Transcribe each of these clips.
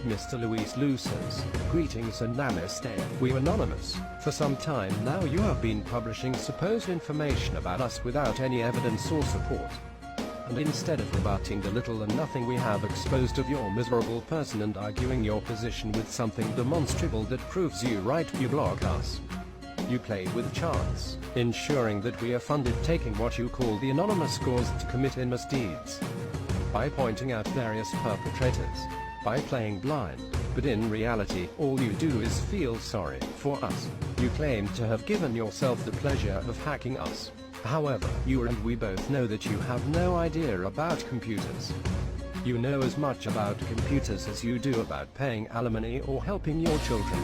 Mr. Luis Luces. Greetings and namaste. We anonymous. For some time now you have been publishing supposed information about us without any evidence or support. And instead of rebutting the little and nothing we have exposed of your miserable person and arguing your position with something demonstrable that proves you right, you block us. You play with chance, ensuring that we are funded taking what you call the anonymous cause to commit misdeeds. By pointing out various perpetrators. By playing blind, but in reality, all you do is feel sorry for us. You claim to have given yourself the pleasure of hacking us. However, you and we both know that you have no idea about computers. You know as much about computers as you do about paying alimony or helping your children.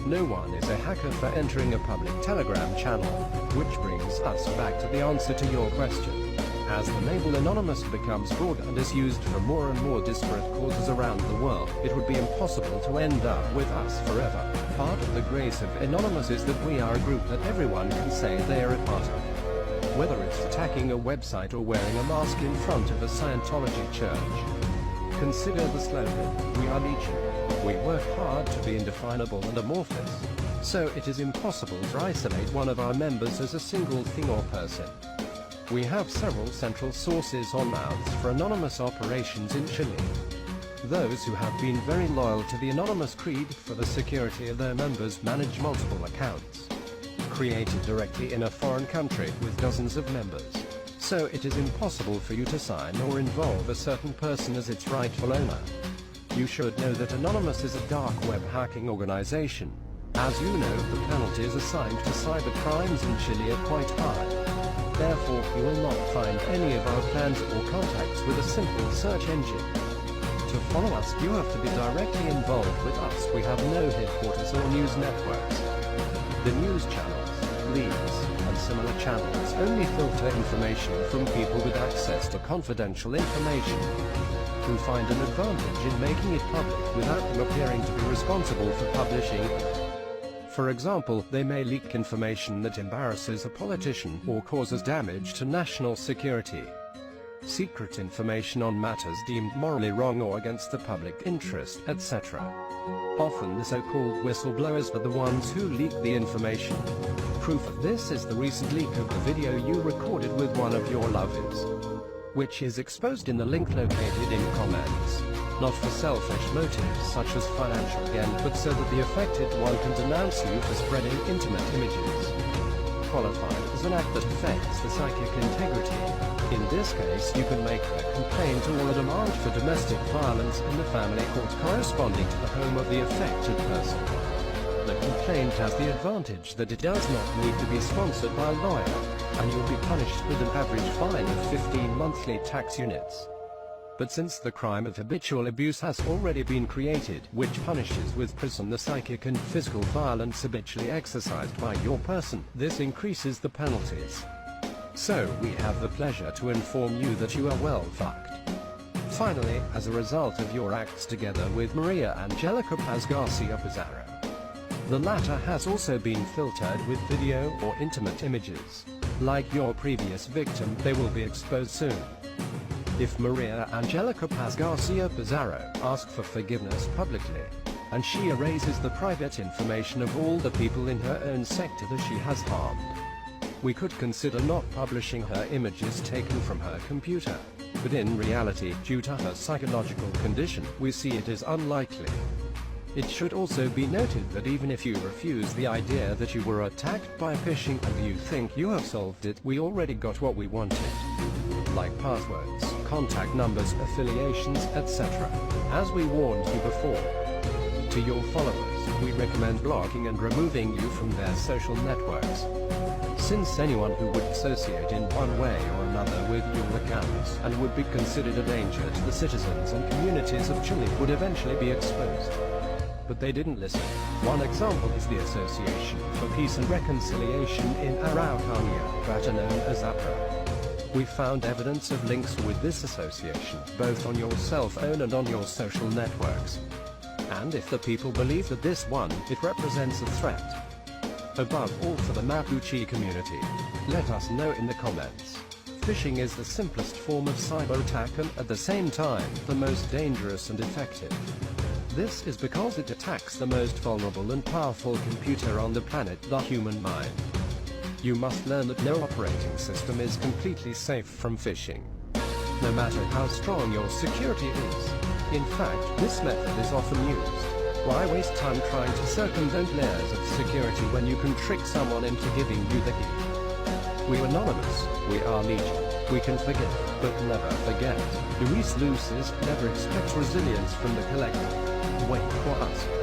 No one is a hacker for entering a public Telegram channel, which brings us back to the answer to your question. As the label anonymous becomes broader and is used for more and more disparate causes around the world, it would be impossible to end up with us forever. Part of the grace of anonymous is that we are a group that everyone can say they are a part of. Whether it's attacking a website or wearing a mask in front of a Scientology church. Consider the slogan, we are legion. We work hard to be indefinable and amorphous. So it is impossible to isolate one of our members as a single thing or person. We have several central sources or mouths for anonymous operations in Chile. Those who have been very loyal to the anonymous creed for the security of their members manage multiple accounts, created directly in a foreign country with dozens of members. So it is impossible for you to sign or involve a certain person as its rightful owner. You should know that Anonymous is a dark web hacking organization. As you know, the penalties assigned to cyber crimes in Chile are quite high. Therefore, you will not find any of our plans or contacts with a simple search engine. To follow us, you have to be directly involved with us. We have no headquarters or news networks. The news channels, leads, and similar channels only filter information from people with access to confidential information, who find an advantage in making it public without them appearing to be responsible for publishing. For example, they may leak information that embarrasses a politician or causes damage to national security. Secret information on matters deemed morally wrong or against the public interest, etc. Often the so-called whistleblowers are the ones who leak the information. Proof of this is the recent leak of the video you recorded with one of your lovers, which is exposed in the link located in comments. Not for selfish motives such as financial gain, but so that the affected one can denounce you for spreading intimate images. Qualified as an act that affects the psychic integrity. In this case, you can make a complaint or a demand for domestic violence in the family court corresponding to the home of the affected person. The complaint has the advantage that it does not need to be sponsored by a lawyer, and you'll be punished with an average fine of 15 monthly tax units. But since the crime of habitual abuse has already been created, which punishes with prison the psychic and physical violence habitually exercised by your person, this increases the penalties. So we have the pleasure to inform you that you are well fucked. Finally, as a result of your acts together with Maria Angelica Paz Garcia Pizarro, the latter has also been filtered with video or intimate images. Like your previous victim, they will be exposed soon. If Maria Angelica Paz Garcia Pizarro asks for forgiveness publicly, and she erases the private information of all the people in her own sector that she has harmed, we could consider not publishing her images taken from her computer. But in reality, due to her psychological condition, we see it is unlikely. It should also be noted that even if you refuse the idea that you were attacked by phishing and you think you have solved it, we already got what we wanted. Like passwords, contact numbers, affiliations, etc. As we warned you before. To your followers, we recommend blocking and removing you from their social networks. Since anyone who would associate in one way or another with your accounts and would be considered a danger to the citizens and communities of Chile would eventually be exposed. But they didn't listen. One example is the Association for Peace and Reconciliation in Araucanía, better known as APRA. We found evidence of links with this association, both on your cell phone and on your social networks. And if the people believe that this one, it represents a threat. Above all for the Mapuche community, let us know in the comments. Phishing is the simplest form of cyber attack and at the same time, the most dangerous and effective. This is because it attacks the most vulnerable and powerful computer on the planet, the human mind. You must learn that no operating system is completely safe from phishing, no matter how strong your security is. In fact, this method is often used. Why waste time trying to circumvent layers of security when you can trick someone into giving you the key? We're anonymous, we are legion. We can forgive, but never forget. Luis Luces never expects resilience from the collective. Wait for us.